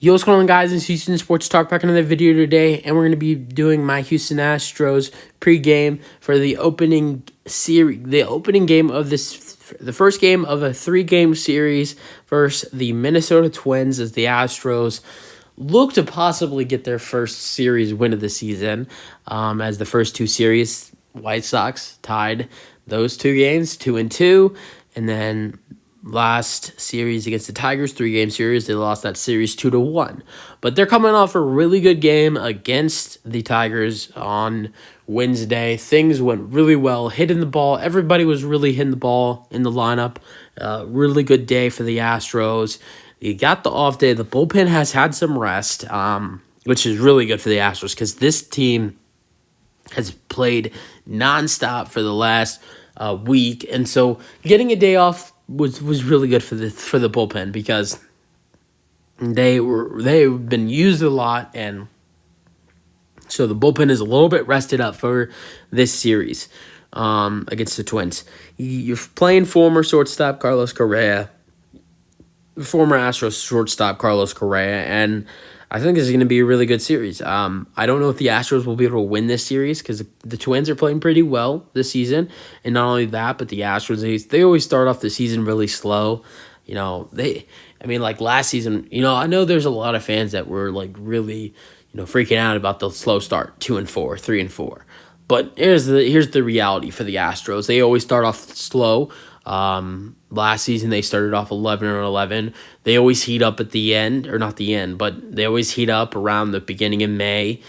Yo, what's going on, guys? It's Houston Sports Talk, back another video today, and we're going to be doing my Houston Astros pregame for the opening series, the opening game of the first game of a 3-game series versus the Minnesota Twins, as the Astros look to possibly get their first series win of the season, as the first two series, White Sox tied those two games 2-2, and then last series against the Tigers, 3-game series, they lost that series 2-1. But they're coming off a really good game against the Tigers on Wednesday. Things went really well, hitting the ball. Everybody was really hitting the ball in the lineup. Really good day for the Astros. You got the off day. The bullpen has had some rest, which is really good for the Astros because this team has played nonstop for the last week, and so getting a day off was really good for the bullpen because they've been used a lot, and so the bullpen is a little bit rested up for this series against the Twins. You're playing former shortstop Carlos Correa, former Astros shortstop Carlos Correa, and I think this is going to be a really good series. I don't know if the Astros will be able to win this series because the Twins are playing pretty well this season. And not only that, but the Astros, they always start off the season really slow. Like last season, I know there's a lot of fans that were like really, freaking out about the slow start, 2-4, 3-4. But here's the reality for the Astros. They always start off slow. Last season they started off 11-11. They always heat up at the end, or not the end, but they always heat up around the beginning of May,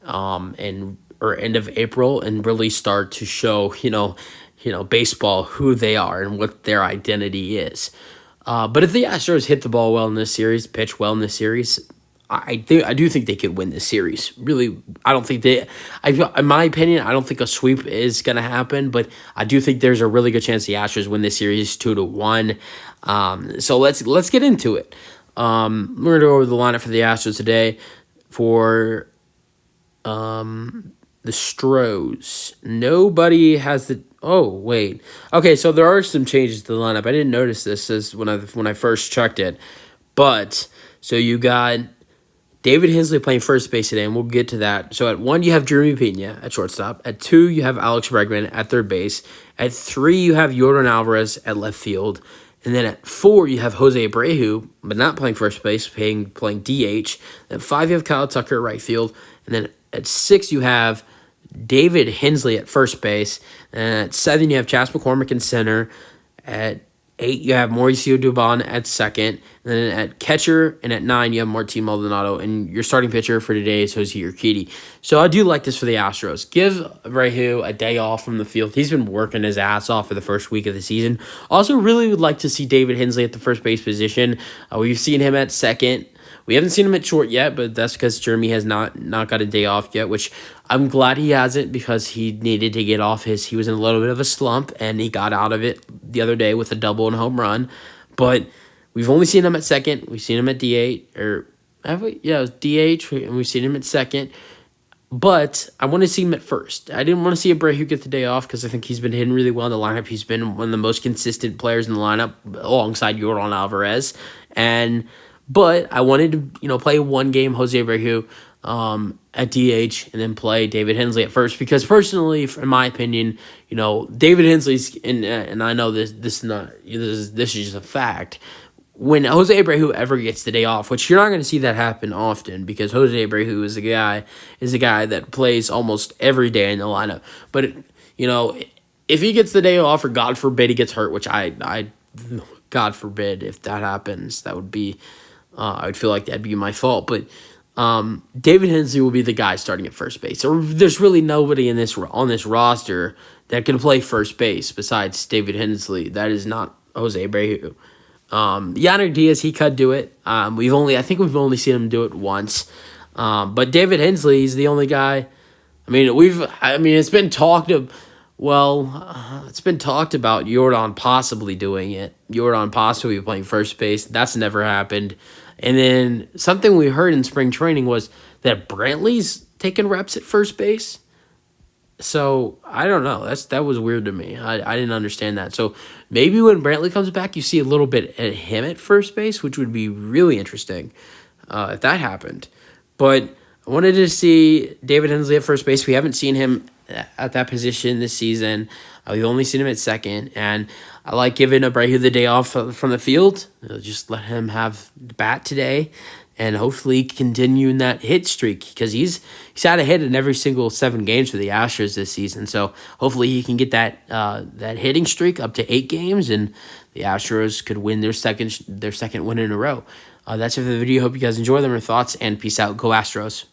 or end of April, and really start to show baseball who they are and what their identity is. But if the Astros hit the ball well in this series, pitch well in this series, I do think they could win this series. Really, I don't think in my opinion, I don't think a sweep is going to happen, but I do think there's a really good chance the Astros win this series 2-1. So let's get into it. We're going to go over the lineup for the Astros today. For the Stros, nobody has the. Oh wait, okay. So there are some changes to the lineup. I didn't notice this as when I first checked it, but so you got David Hensley playing first base today, and we'll get to that. So at 1, you have Jeremy Pena at shortstop. At 2, you have Alex Bregman at third base. At 3, you have Yordan Alvarez at left field. And then at 4, you have Jose Abreu, but not playing first base, playing DH. At 5, you have Kyle Tucker at right field. And then at 6, you have David Hensley at first base. And at 7, you have Chas McCormick in center. At 8, you have Mauricio Dubon at second. And then at catcher and at 9, you have Martin Maldonado. And your starting pitcher for today is Jose Urquidy. So I do like this for the Astros. Give Abreu a day off from the field. He's been working his ass off for the first week of the season. Also, really would like to see David Hensley at the first base position. We've seen him at second. We haven't seen him at short yet, but that's because Jeremy has not got a day off yet, which I'm glad he hasn't because he needed to get off he was in a little bit of a slump, and he got out of it the other day with a double and home run. But we've only seen him at second. We've seen him at DH, or have we? Yeah, it was DH, and we've seen him at second. But I want to see him at first. I didn't want to see Abreu get the day off because I think he's been hitting really well in the lineup. He's been one of the most consistent players in the lineup alongside Yordan Alvarez. But I wanted to, play one game Jose Abreu at DH and then play David Hensley at first because personally, in my opinion, David Hensley's and I know this is just a fact. When Jose Abreu ever gets the day off, which you're not going to see that happen often because Jose Abreu is a guy that plays almost every day in the lineup. But if he gets the day off, or God forbid he gets hurt, which I God forbid if that happens, that would be. I would feel like that'd be my fault, but David Hensley will be the guy starting at first base. Or there's really nobody on this roster that can play first base besides David Hensley. That is not Jose Abreu. Yannick Diaz, he could do it. I think we've only seen him do it once. But David Hensley is the only guy. It's been talked of. Well, it's been talked about Yordan possibly doing it. Yordan possibly playing first base. That's never happened. And then something we heard in spring training was that Brantley's taking reps at first base. So, I don't know. That was weird to me. I didn't understand that. So, maybe when Brantley comes back, you see a little bit at him at first base, which would be really interesting. if that happened. But I wanted to see David Hensley at first base. We haven't seen him at that position this season. We've only seen him at second, and I like giving Abreu the day off from the field. Just let him have the bat today, and hopefully continuing that hit streak, because he's had a hit in every single 7 games for the Astros this season. So hopefully he can get that hitting streak up to 8 games, and the Astros could win their second win in a row. That's it for the video. Hope you guys enjoy them. Your thoughts, and peace out. Go Astros.